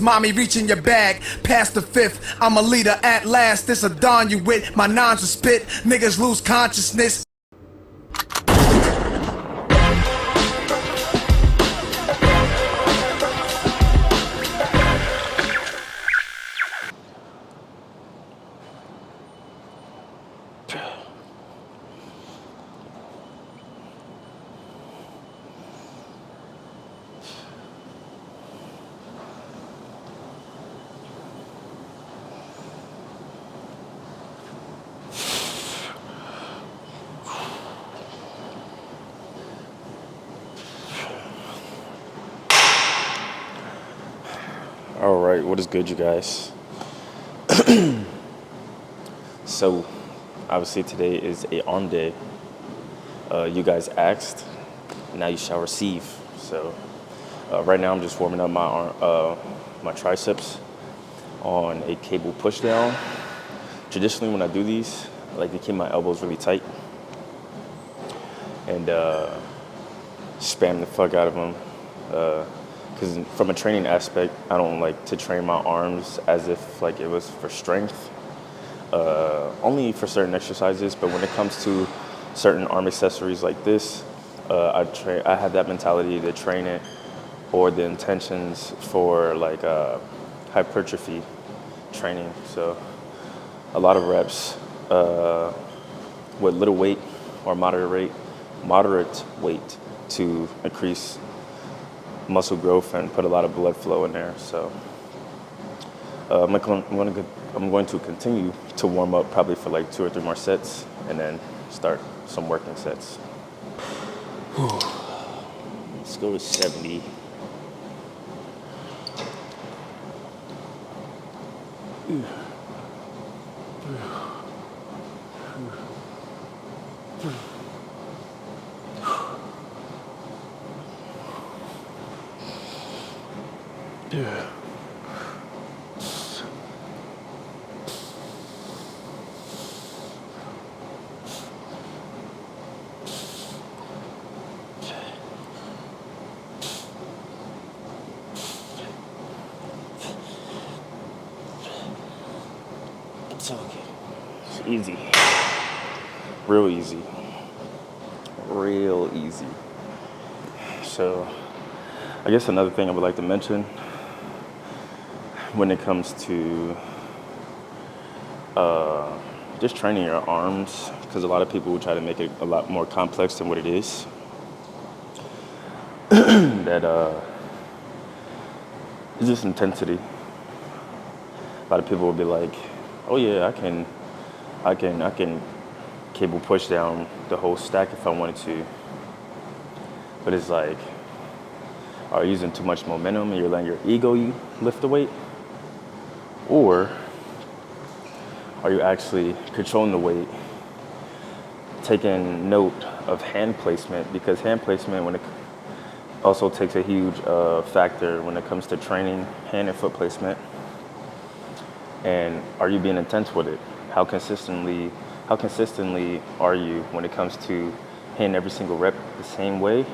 Mommy reaching your bag, past the fifth. I'm a leader at last. This a dawn you with. My nines will spit. Niggas lose consciousness. All right, what is good, you guys? So, obviously today is a arm day. You guys asked, now you shall receive. So, right now I'm just warming up my triceps on a cable push down. Traditionally, when I do these, I like to keep my elbows really tight and spam the fuck out of them. Because from a training aspect, I don't like to train my arms as if like it was for strength, only for certain exercises. But when it comes to certain arm accessories like this, I have that mentality to train it or the intentions for like hypertrophy training. So a lot of reps with little weight or moderate weight to increase muscle growth and put a lot of blood flow in there. So I'm going to continue to warm up probably for like 2 or 3 more sets and then start some working sets. Let's go to 70. It's okay. It's easy. Real easy. Real easy. So, I guess another thing I would like to mention when it comes to just training your arms, because a lot of people will try to make it a lot more complex than what it is. That it's just intensity. A lot of people will be like, "Oh yeah, I can cable push down the whole stack if I wanted to." But it's like, are you using too much momentum and you're letting your ego lift the weight? Or are you actually controlling the weight, taking note of hand placement? Because hand placement also takes a huge factor when it comes to training hand and foot placement. And are you being intense with it? How consistently are you when it comes to hitting every single rep the same way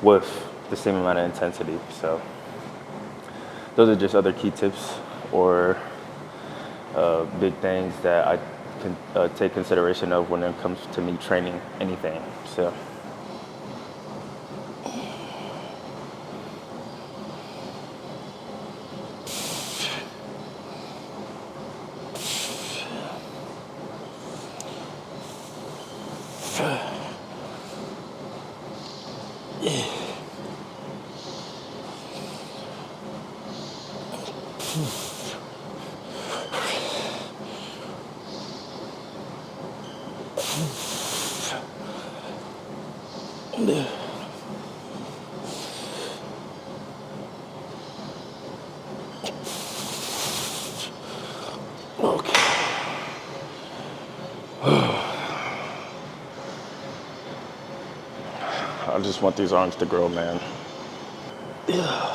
with the same amount of intensity? So those are just other key tips or big things that I can take consideration of when it comes to me training anything. So. Okay. I just want these arms to grow, man. Yeah.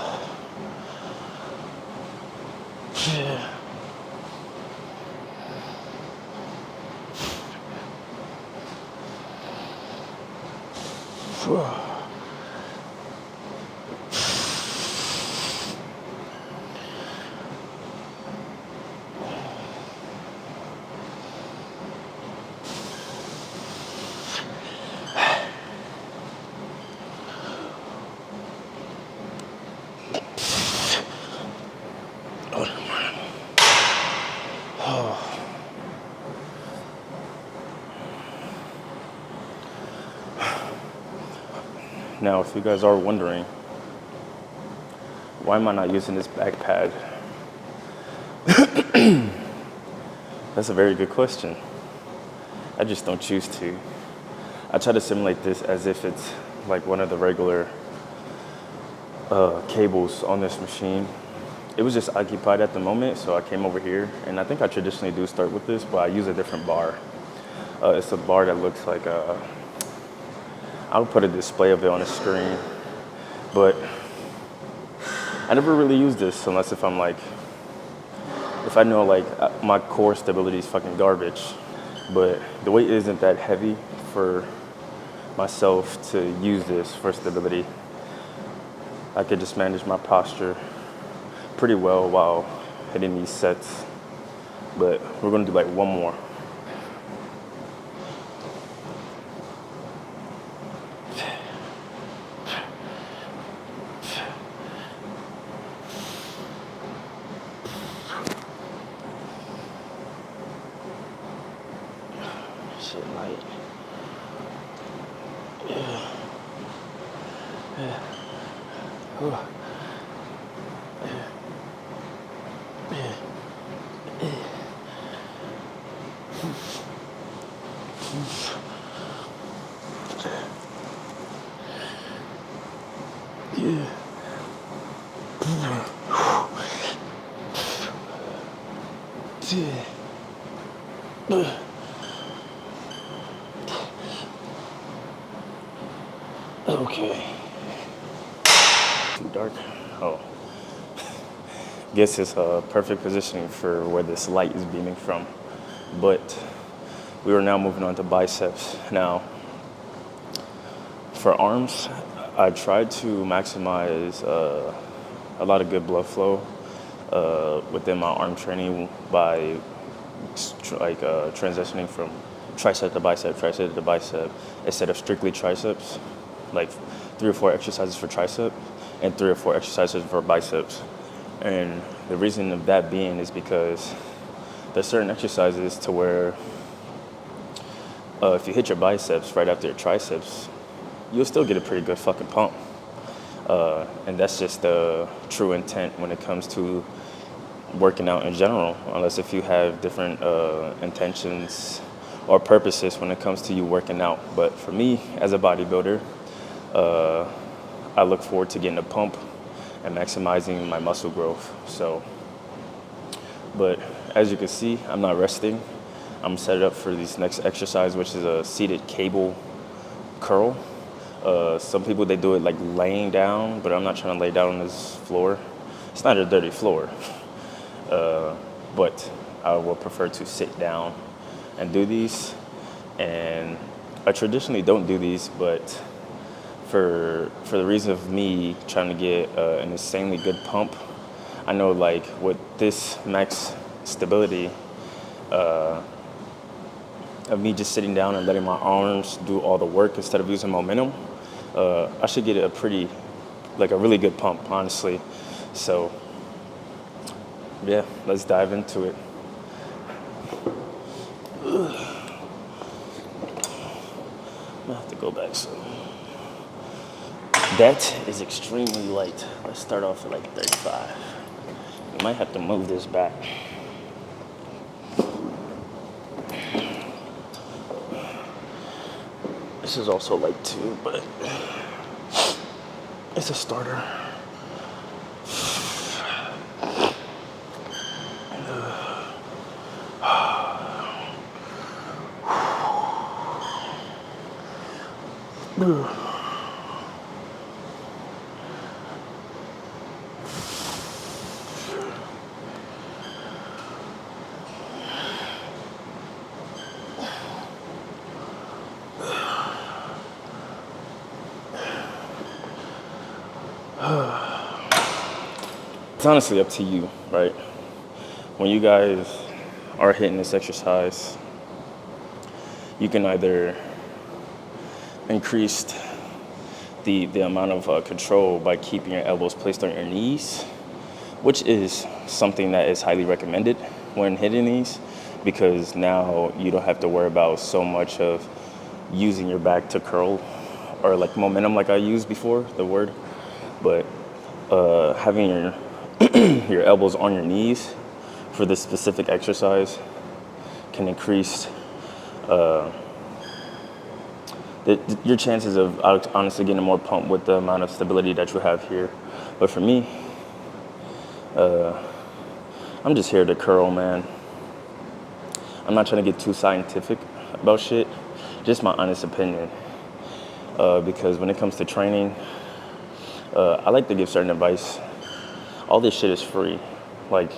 Now, if you guys are wondering, why am I not using this back pad? That's a very good question. I just don't choose to. I try to simulate this as if it's like one of the regular cables on this machine. It was just occupied at the moment, so I came over here, and I think I traditionally do start with this, but I use a different bar. It's a bar that looks like I'll put a display of it on the screen, but I never really use this unless if I know like my core stability is fucking garbage, but the weight isn't that heavy for myself to use this for stability. I could just manage my posture pretty well while hitting these sets, but we're gonna do like one more. Shit light. Okay. Too dark. Oh. Guess it's perfect positioning for where this light is beaming from. But we are now moving on to biceps. Now, for arms, I tried to maximize a lot of good blood flow within my arm training by transitioning from tricep to bicep, instead of strictly triceps, like 3 or 4 exercises for tricep and 3 or 4 exercises for biceps. And the reason of that being is because there's certain exercises to where if you hit your biceps right after your triceps, you'll still get a pretty good fucking pump. And that's just the true intent when it comes to working out in general, unless if you have different intentions or purposes when it comes to you working out. But for me, as a bodybuilder, I look forward to getting a pump and maximizing my muscle growth. So, but as you can see, I'm not resting. I'm set up for this next exercise, which is a seated cable curl. Some people, they do it like laying down, but I'm not trying to lay down on this floor. It's not a dirty floor, but I would prefer to sit down and do these. And I traditionally don't do these, but for the reason of me trying to get an insanely good pump, I know like with this max stability of me just sitting down and letting my arms do all the work instead of using momentum, I should get a really good pump, honestly. So yeah, let's dive into it. I'm gonna have to go back soon. That is extremely light. Let's start off at like 35. We might have to move this back. This is also light too, but it's a starter. It's honestly up to you, right? When you guys are hitting this exercise, you can either increase the amount of control by keeping your elbows placed on your knees, which is something that is highly recommended when hitting these, because now you don't have to worry about so much of using your back to curl or like momentum, like I used before the word, but having your your elbows on your knees for this specific exercise can increase your chances of honestly getting more pumped with the amount of stability that you have here. But for me, I'm just here to curl, man. I'm not trying to get too scientific about shit, just my honest opinion. Because when it comes to training, I like to give certain advice. All this shit is free. Like,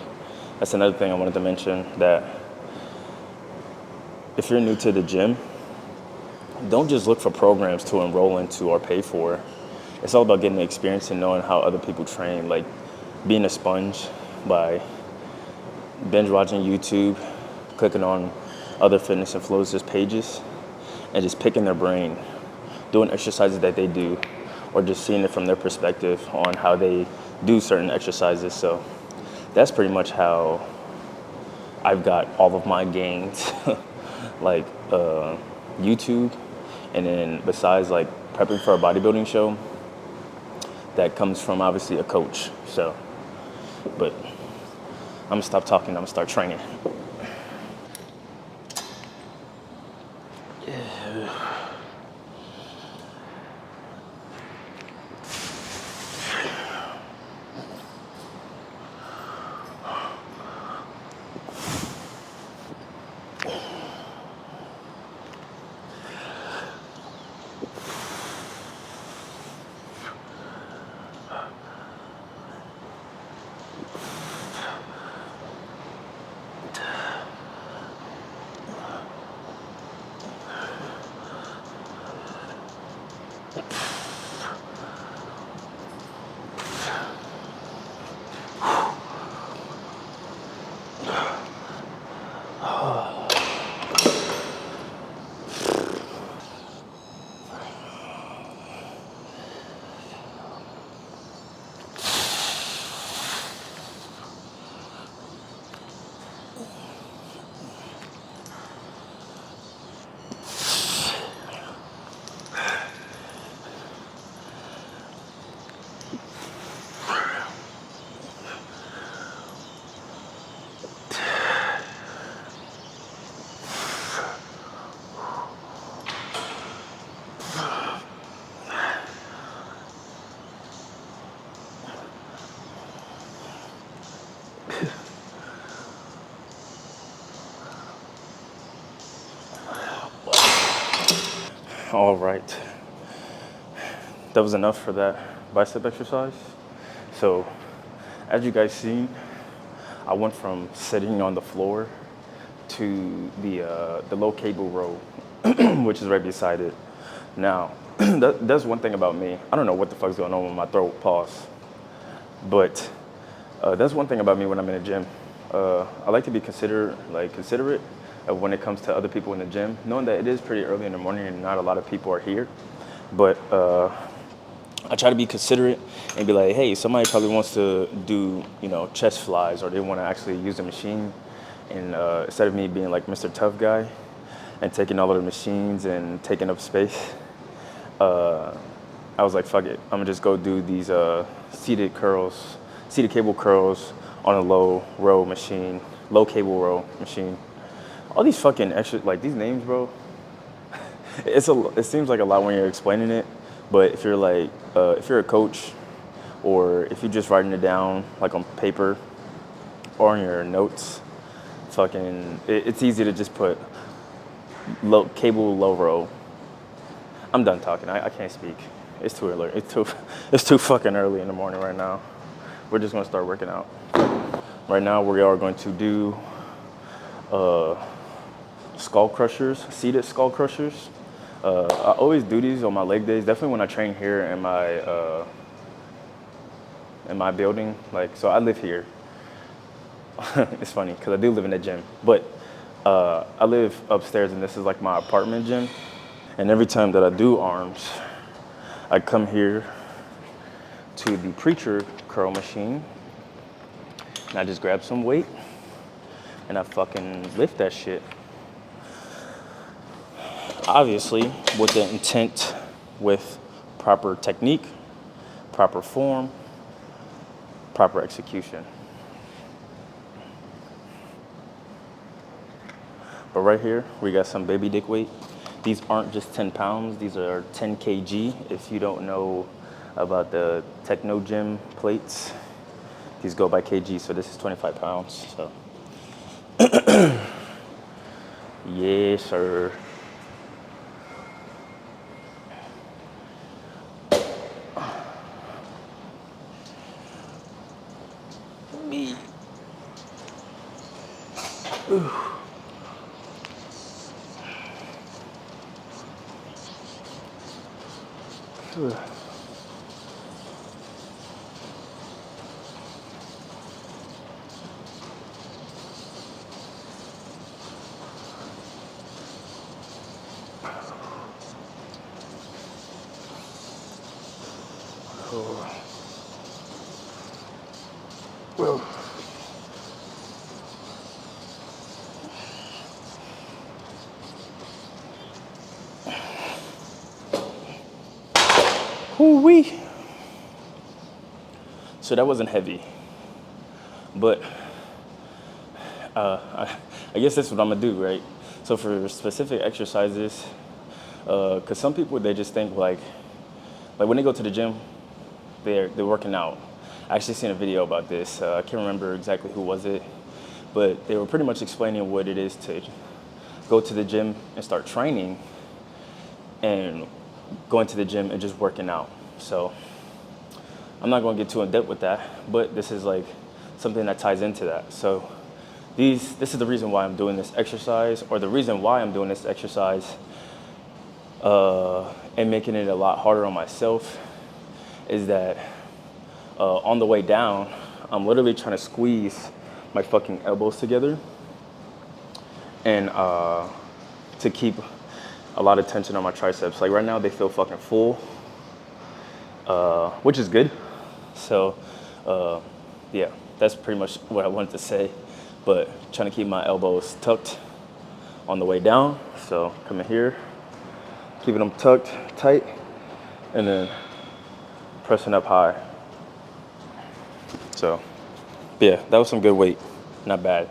that's another thing I wanted to mention, that if you're new to the gym, don't just look for programs to enroll into or pay for. It's all about getting the experience and knowing how other people train, like being a sponge by binge watching YouTube, clicking on other fitness influencers pages, and just picking their brain, doing exercises that they do, or just seeing it from their perspective on how they do certain exercises. So that's pretty much how I've got all of my gains, like YouTube, and then besides like prepping for a bodybuilding show, that comes from obviously a coach. So, but I'm gonna stop talking, I'm gonna start training. All right, that was enough for that bicep exercise. So as you guys seen, I went from sitting on the floor to the low cable row, which is right beside it. Now, that's one thing about me. I don't know what the fuck's going on with my throat, pause. But that's one thing about me when I'm in the gym. I like to be considerate of when it comes to other people in the gym, knowing that it is pretty early in the morning and not a lot of people are here. But I try to be considerate and be like, hey, somebody probably wants to do, chest flies, or they want to actually use a machine. And instead of me being like Mr. Tough Guy and taking all of the machines and taking up space, I was like, fuck it. I'm gonna just go do these seated cable curls on a low cable row machine. All these fucking extra, like these names, bro. It seems like a lot when you're explaining it, but if you're like, if you're a coach, or if you're just writing it down like on paper or on your notes, it's easy to just put low row. I'm done talking. I can't speak. It's too early. It's too fucking early in the morning right now. We're just gonna start working out. Right now we are going to do skull crushers, seated skull crushers. I always do these on my leg days. Definitely when I train here in my building. Like, so I live here. It's funny because I do live in the gym, but I live upstairs and this is like my apartment gym. And every time that I do arms, I come here to the preacher curl machine and I just grab some weight and I fucking lift that shit. Obviously, with the intent with proper technique, proper form, proper execution. But right here, we got some baby dick weight. These aren't just 10 pounds, these are 10 kg. If you don't know about the Techno Gym plates, these go by kg, so this is 25 pounds. So, yes, sir. Me. Ooh-wee. So that wasn't heavy, but I guess that's what I'm gonna do, right? So for specific exercises, cause some people, they just think like when they go to the gym, they're working out. I actually seen a video about this. I can't remember exactly who was it, but they were pretty much explaining what it is to go to the gym and start training, and going to the gym and just working out. So I'm not going to get too in depth with that, but this is like something that ties into that. So this is the reason why I'm doing this exercise, or the reason why I'm doing this exercise, and making it a lot harder on myself, is that on the way down, I'm literally trying to squeeze my fucking elbows together, and to keep a lot of tension on my triceps. Like right now, they feel fucking full, which is good. So, yeah, that's pretty much what I wanted to say. But trying to keep my elbows tucked on the way down. So coming here, keeping them tucked tight, and then pressing up high. So, yeah, that was some good weight, not bad.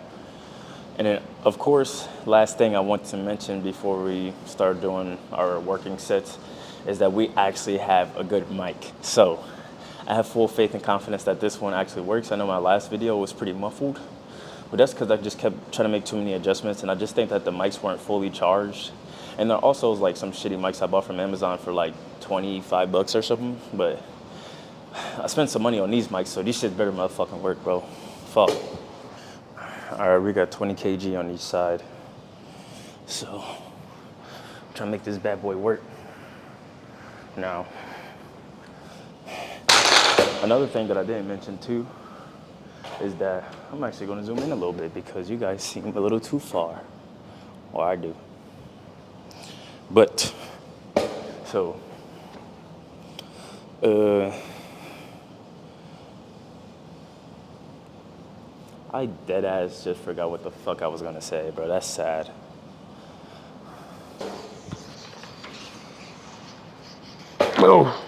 And then, of course, last thing I want to mention before we start doing our working sets is that we actually have a good mic. So I have full faith and confidence that this one actually works. I know my last video was pretty muffled, but that's because I just kept trying to make too many adjustments, and I just think that the mics weren't fully charged. And there also was like some shitty mics I bought from Amazon for like 25 bucks or something, but I spent some money on these mics, so these shit better motherfucking work, bro. Fuck. All right, we got 20 kg on each side. So, I'm trying to make this bad boy work. Now, another thing that I didn't mention too is that I'm actually gonna zoom in a little bit because you guys seem a little too far. Or I do. But, so, I dead ass just forgot what the fuck I was gonna say, bro. That's sad. Oh.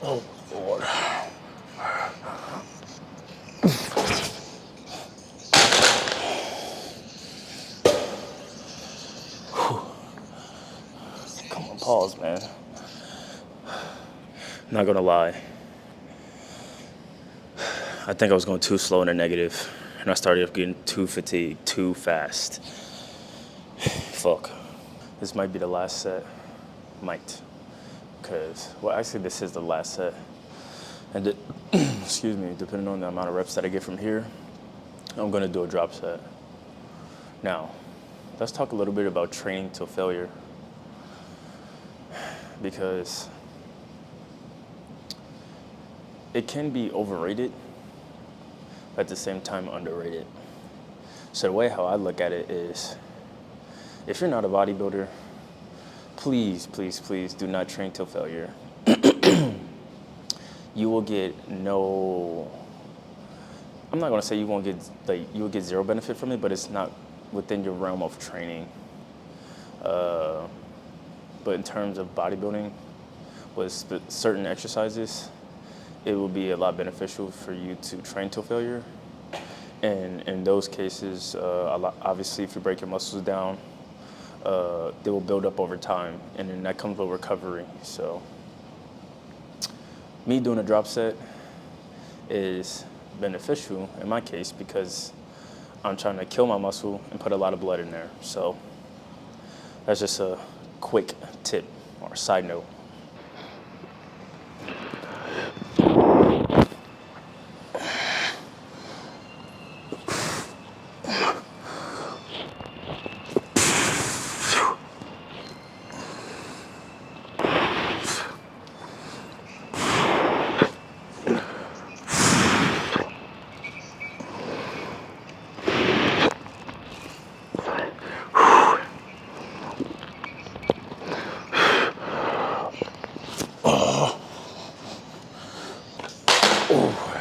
Oh, Lord. Pause, man. Not gonna lie. I think I was going too slow in the negative, and I started getting too fatigued too fast. Fuck. This might be the last set. Might. Well, actually, this is the last set. And excuse me, depending on the amount of reps that I get from here, I'm gonna do a drop set. Now, let's talk a little bit about training till failure. Because it can be overrated, but at the same time underrated. So the way how I look at it is, if you're not a bodybuilder, please, please, please do not train till failure. You will get no, I'm not gonna say you won't get, you will get zero benefit from it, but it's not within your realm of training. But in terms of bodybuilding, with certain exercises, it will be a lot beneficial for you to train till failure. And in those cases, obviously, if you break your muscles down, they will build up over time, and then that comes with recovery. So, me doing a drop set is beneficial in my case because I'm trying to kill my muscle and put a lot of blood in there. So, that's just a quick tip or side note.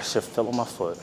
Shit fell on my foot.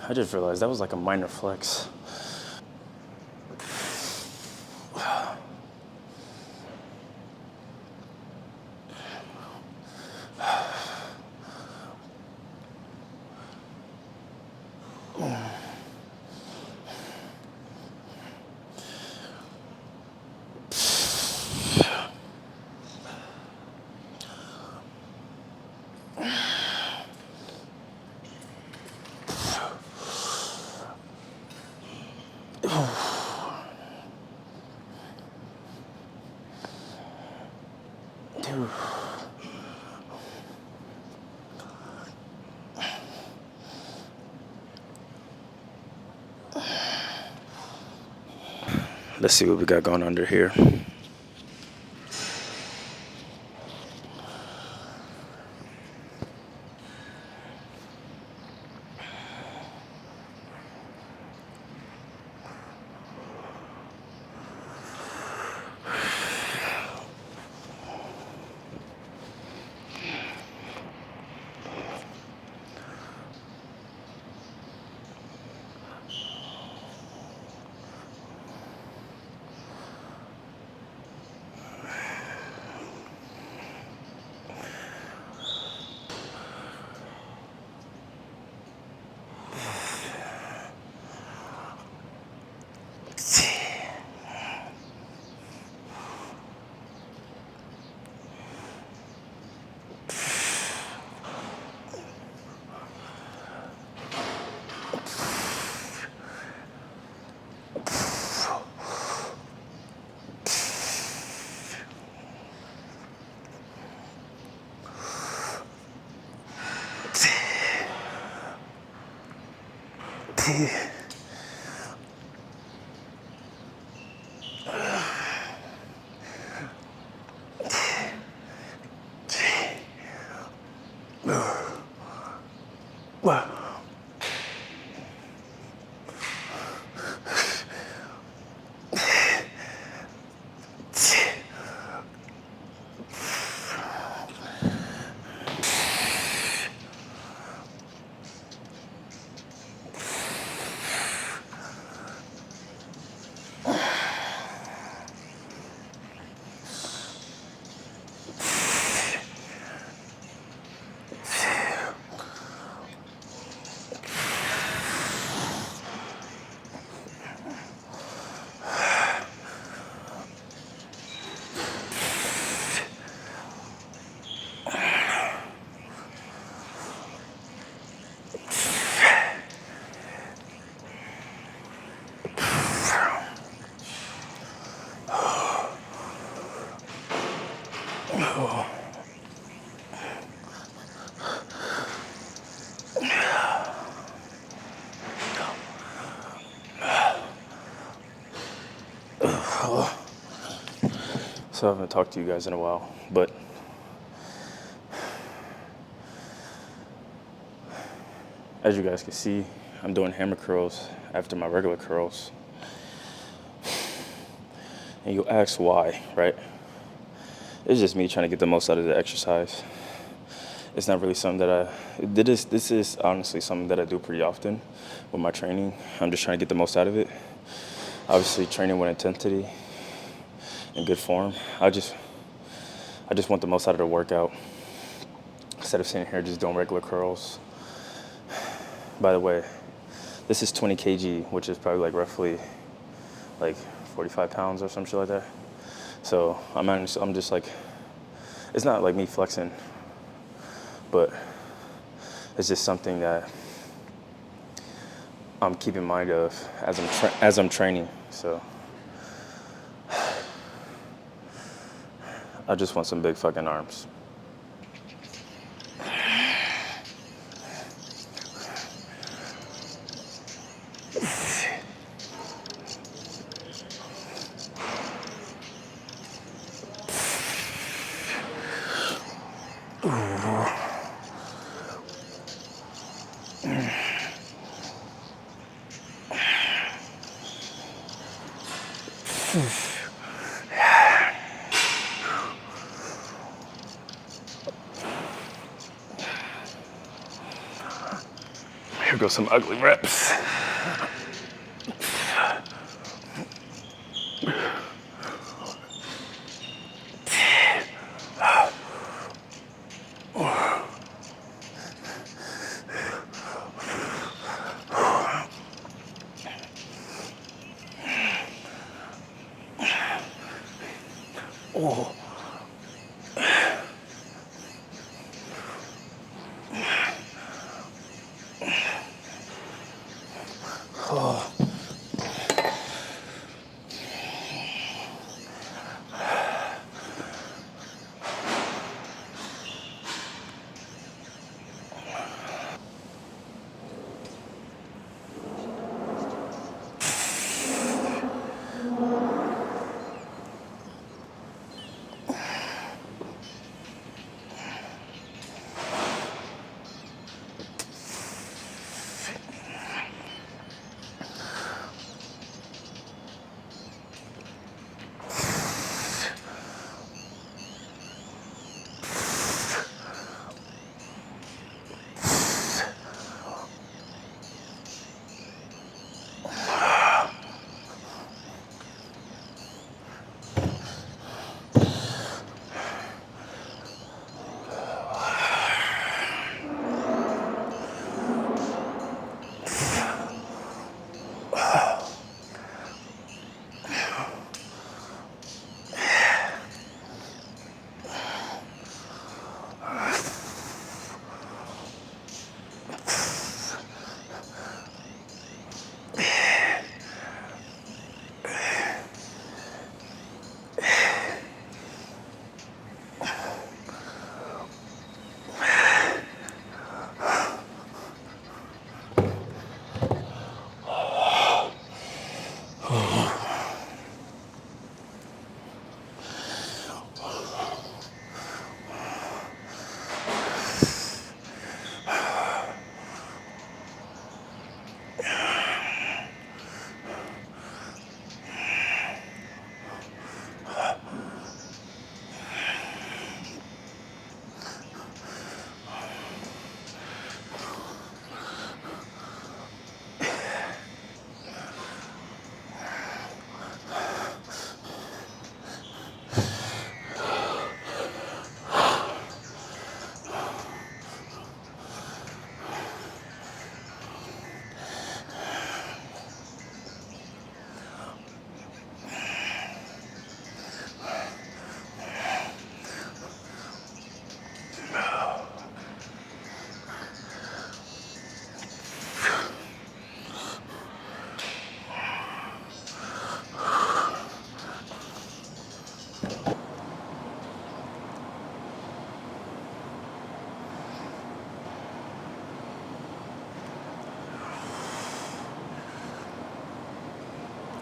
I just realized that was like a minor flex. Let's see what we got going under here. So I haven't talked to you guys in a while, but as you guys can see, I'm doing hammer curls after my regular curls. And you'll ask why, right? It's just me trying to get the most out of the exercise. It's not really something that this is honestly something that I do pretty often with my training. I'm just trying to get the most out of it. Obviously training with intensity in good form. I just want the most out of the workout instead of sitting here just doing regular curls. By the way, this is 20 kg, which is probably like roughly like 45 pounds or some shit like that. So I'm just like, it's not like me flexing, but it's just something that I'm keeping in mind of as I'm training. So I just want some big fucking arms. Here goes some ugly reps. Oh.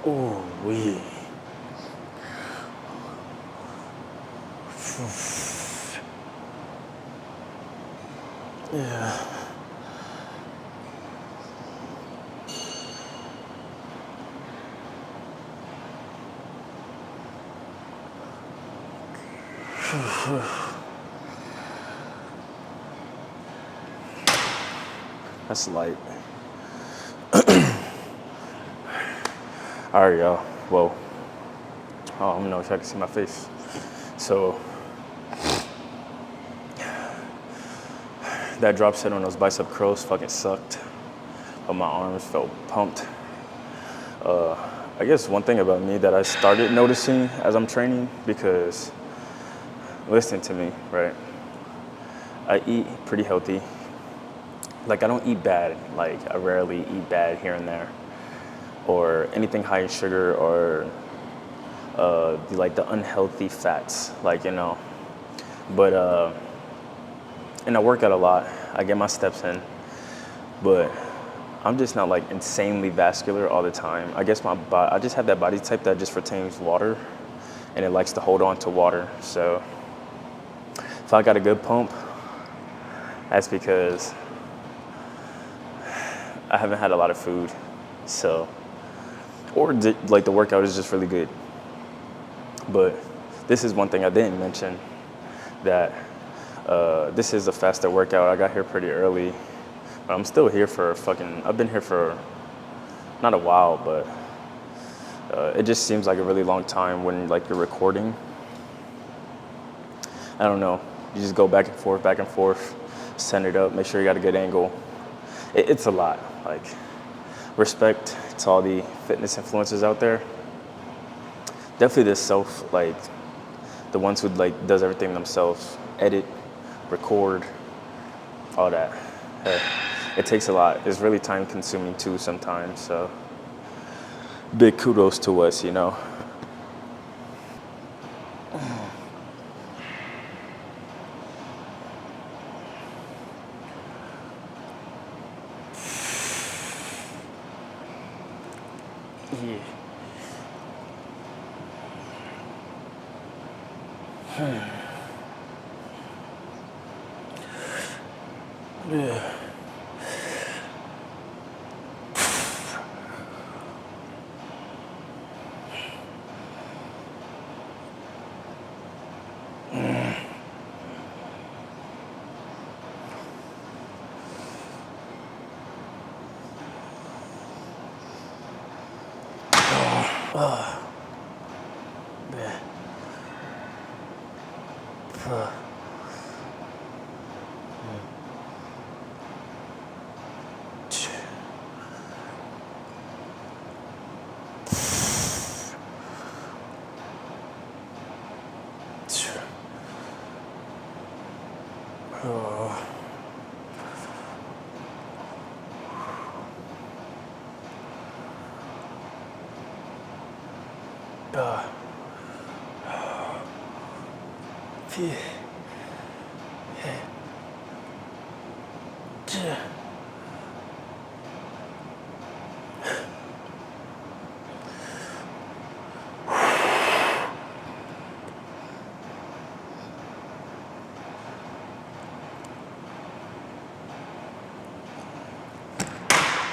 Ooh, wee. Yeah. That's light. All right, y'all. Well, I don't know if y'all can see my face. So that drop set on those bicep curls fucking sucked, but my arms felt pumped. I guess one thing about me that I started noticing as I'm training, because listen to me, right? I eat pretty healthy. Like I don't eat bad. Like I rarely eat bad here and there, or anything high in sugar, or like the unhealthy fats, like you know. But and I work out a lot. I get my steps in, but I'm just not like insanely vascular all the time. I guess I just have that body type that just retains water, and it likes to hold on to water. So if I got a good pump, that's because I haven't had a lot of food. So, or like the workout is just really good. But this is one thing I didn't mention, that this is a faster workout. I got here pretty early, but I'm still here for I've been here for not a while, but it just seems like a really long time when like you're recording. I don't know. You just go back and forth, send it up, make sure you got a good angle. It's a lot. Like, respect to all the fitness influencers out there. Definitely the ones who like does everything themselves, edit, record, all that. Hey, it takes a lot. It's really time consuming too sometimes. So big kudos to us, you know. Yeah. Yeah.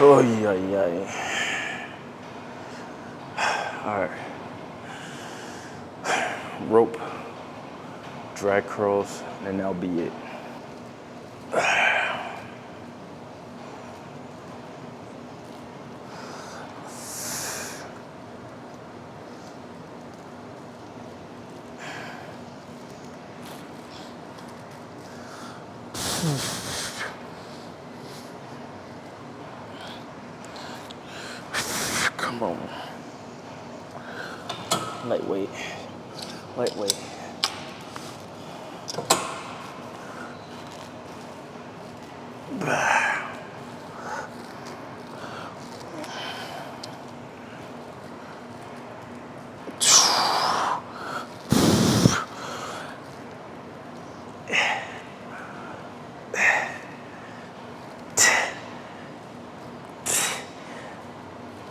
Oh yeah, yeah. All right. Rope, drag curls, and that'll be it. Come on. Lightweight. Lightweight.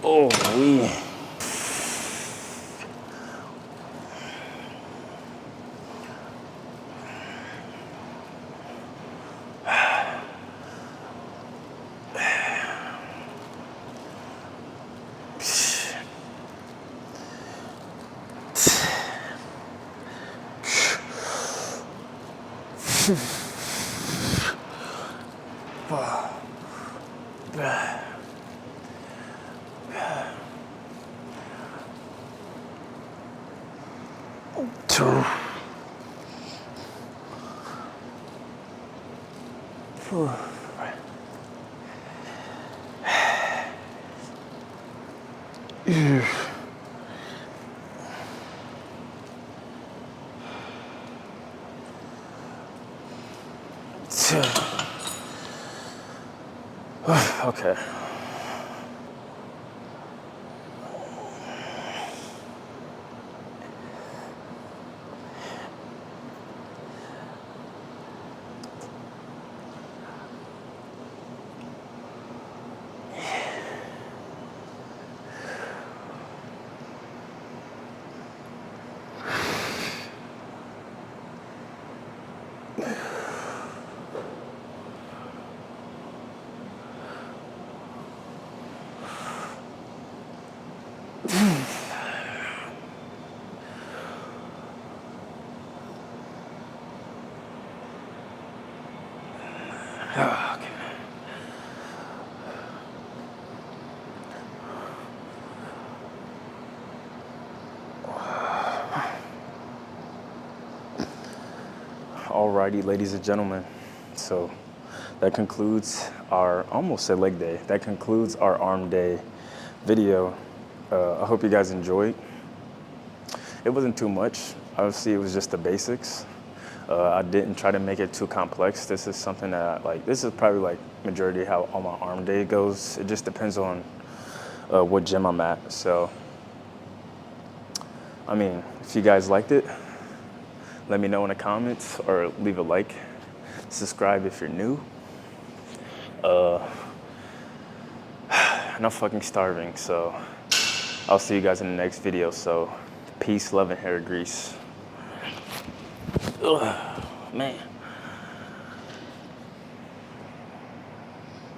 Oh, we. Two. Okay. Okay. Alrighty, ladies and gentlemen. So that concludes our, almost said leg day. That concludes our arm day video. I hope you guys enjoyed. It wasn't too much. Obviously, it was just the basics. I didn't try to make it too complex. This is something that this is probably like majority how all my arm day goes. It just depends on what gym I'm at. So, I mean, if you guys liked it, let me know in the comments or leave a like. Subscribe if you're new. And I'm fucking starving, so I'll see you guys in the next video. So, peace, love, and hair grease. Ugh, man.